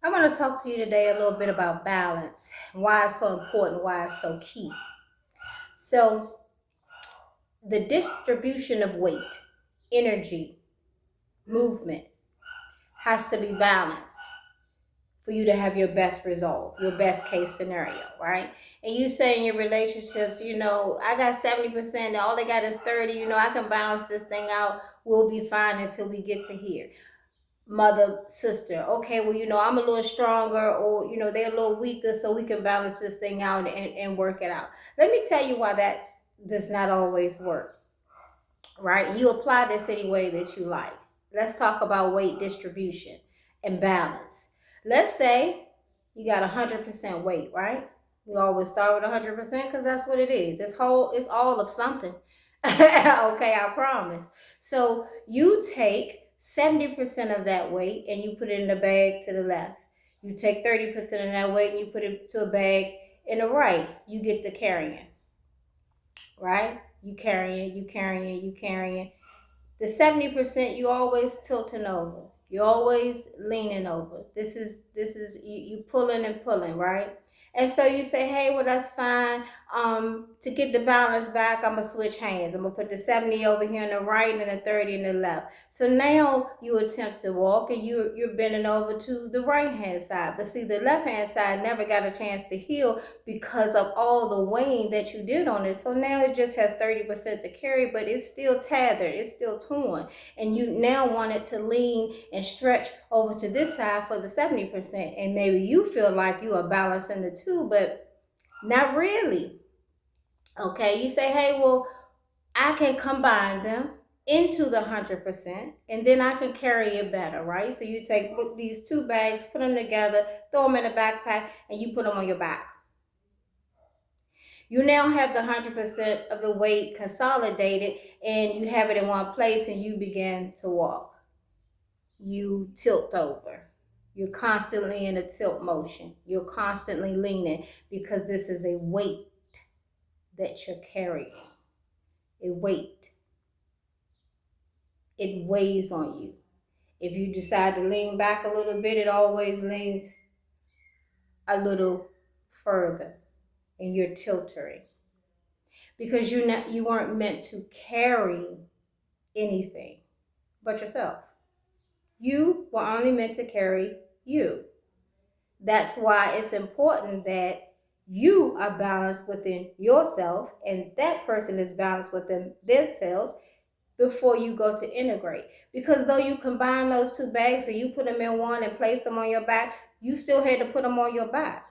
I want to talk to you today a little bit about balance, why it's so important, why it's so key. So, the distribution of weight, energy, movement has to be balanced for you to have your best result, your best case scenario, right? And you say in your relationships, I got 70%, all they got is 30, I can balance this thing out. We'll be fine until we get to here. Mother, sister, okay, well, I'm a little stronger, or they're a little weaker, so we can balance this thing out and work it out. Let me tell you why that does not always work, right? You apply this any way that you like. Let's talk about weight distribution and balance. Let's say you got 100% weight, right? We always start with 100% because that's what it is. It's all of something. Okay, I promise. So you take 70% of that weight and you put it in a bag to the left. You take 30% of that weight and you put it to a bag in the right. You get to carrying, right? You carrying. The 70% you always tilting over. You're always leaning over. This is you pulling and pulling, right? And so you say, hey, well, that's fine. To get the balance back, I'm gonna switch hands. I'm gonna put the 70 over here on the right and the 30 in the left. So now you attempt to walk and you're bending over to the right hand side. But see, the left hand side never got a chance to heal because of all the weighing that you did on it. So now it just has 30% to carry, but it's still tethered, it's still torn. And you now want it to lean and stretch over to this side for the 70%. And maybe you feel like you are balancing the two, but not really. Okay, you say, hey, well, I can combine them into the 100% and then I can carry it better, right? So you take these two bags, put them together, throw them in a backpack, and you put them on your back. You now have the 100% of the weight consolidated and you have it in one place and you begin to walk. You tilt over. You're constantly in a tilt motion. You're constantly leaning because this is a weight that you're carrying. A weight. It weighs on you. If you decide to lean back a little bit, it always leans a little further and you're tilting because you weren't meant to carry anything but yourself. You were only meant to carry you. That's why it's important that you are balanced within yourself and that person is balanced within themselves before you go to integrate. Because though you combine those two bags and you put them in one and place them on your back, you still had to put them on your back.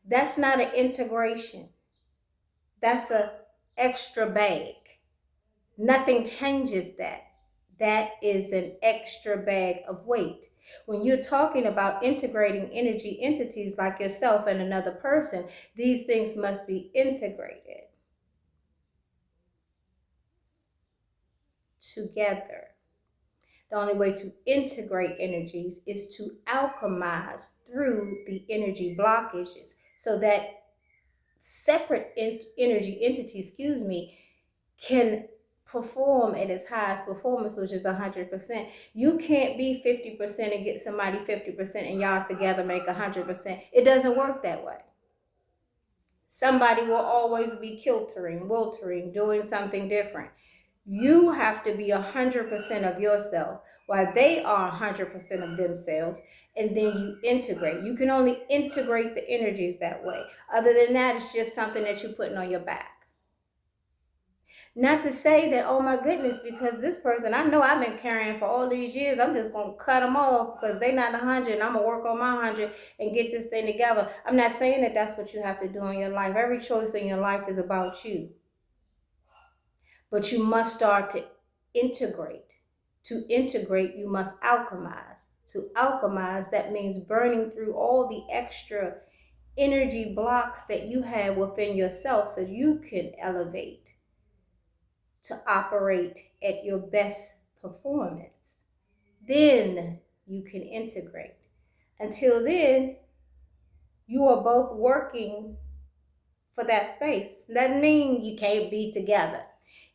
That's not an integration. That's an extra bag. Nothing changes that. That is an extra bag of weight. When you're talking about integrating energy entities like yourself and another person, these things must be integrated together. The only way to integrate energies is to alchemize through the energy blockages so that separate energy entities, can perform at its highest performance, which is 100%. You can't be 50% and get somebody 50% and y'all together make 100%. It doesn't work that way. Somebody will always be kiltering, wiltering, doing something different. You have to be 100% of yourself while they are 100% of themselves, and then you integrate. You can only integrate the energies that way. Other than that, it's just something that you're putting on your back. Not to say that, oh my goodness, because this person I know I've been carrying for all these years, I'm just going to cut them off because they're not 100 and I'm going to work on my 100 and get this thing together. I'm not saying that that's what you have to do in your life. Every choice in your life is about you. But you must start to integrate. To integrate, you must alchemize. To alchemize, that means burning through all the extra energy blocks that you have within yourself so you can elevate to operate at your best performance. Then you can integrate. Until then, you are both working for that space. Doesn't mean you can't be together.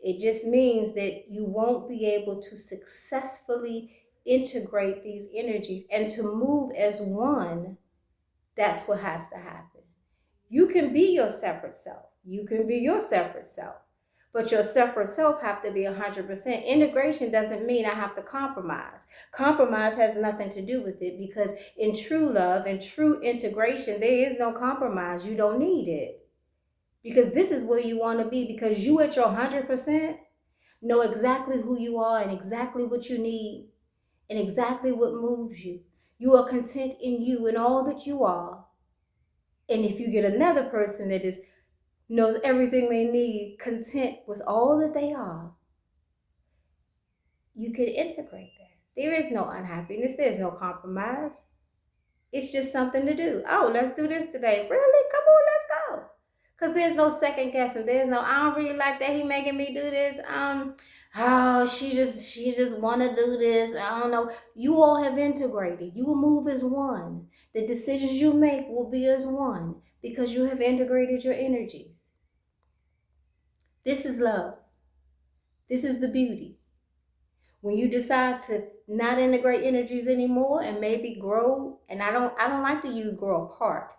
It just means that you won't be able to successfully integrate these energies and to move as one, that's what has to happen. You can be your separate self. You can be your separate self. But your separate self have to be 100%. Integration doesn't mean I have to compromise. Compromise has nothing to do with it, because in true love and true integration, there is no compromise. You don't need it. Because this is where you want to be, because you at your 100% know exactly who you are and exactly what you need and exactly what moves you. You are content in you and all that you are. And if you get another person that knows everything they need, content with all that they are, you can integrate that. There is no unhappiness. There's no compromise. It's just something to do. Oh, let's do this today. Really? Come on, let's go. Because there's no second guessing. There's no, I don't really like that he making me do this. Oh, she just want to do this. I don't know. You all have integrated. You will move as one. The decisions you make will be as one because you have integrated your energies. This is love. This is the beauty. When you decide to not integrate energies anymore and maybe grow, and I don't like to use grow apart,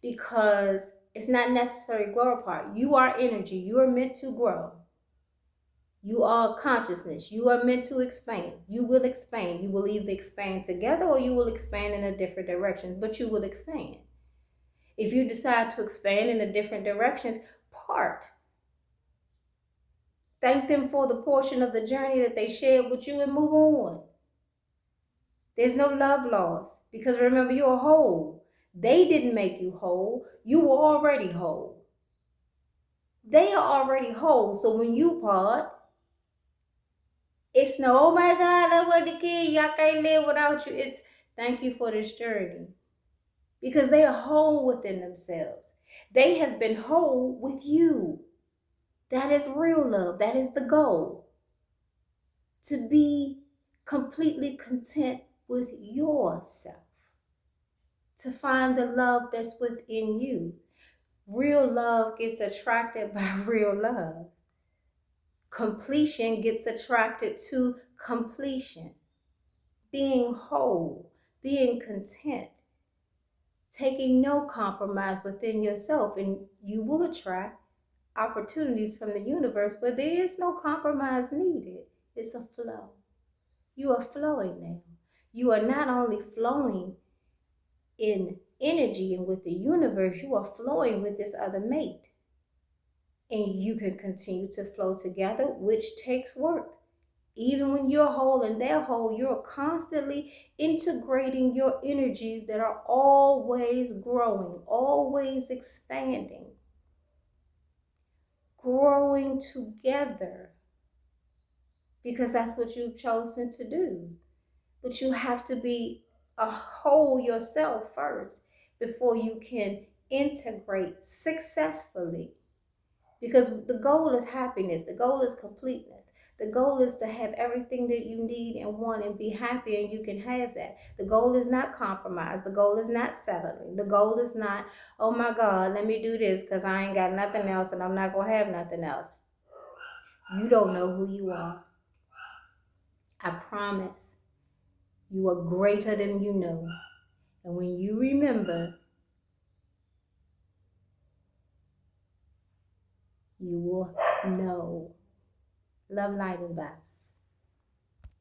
because it's not necessary grow apart. You are energy. You are meant to grow. You are consciousness. You are meant to expand. You will expand. You will either expand together or you will expand in a different direction, but you will expand. If you decide to expand in a different directions, part. Thank them for the portion of the journey that they shared with you and move on. There's no love lost, because remember, you're whole. They didn't make you whole. You were already whole. They are already whole. So when you part, it's no, oh my God, I want the kid. Y'all can't live without you. It's thank you for this journey. Because they are whole within themselves. They have been whole with you. That is real love. That is the goal. To be completely content with yourself. To find the love that's within you. Real love gets attracted by real love. Completion gets attracted to completion. Being whole, being content, taking no compromise within yourself, and you will attract opportunities from the universe where there is no compromise needed. It's a flow. You are flowing now. You are not only flowing in energy and with the universe, you are flowing with this other mate. And you can continue to flow together, which takes work. Even when you're whole and they're whole, you're constantly integrating your energies that are always growing, always expanding, growing together, because that's what you've chosen to do. But you have to be a whole yourself first before you can integrate successfully. Because the goal is happiness. The goal is completeness. The goal is to have everything that you need and want and be happy, and you can have that. The goal is not compromise. The goal is not settling. The goal is not, oh my God, let me do this because I ain't got nothing else and I'm not going to have nothing else. You don't know who you are. I promise you are greater than you know. And when you remember, you will know. Love, light, and vibe.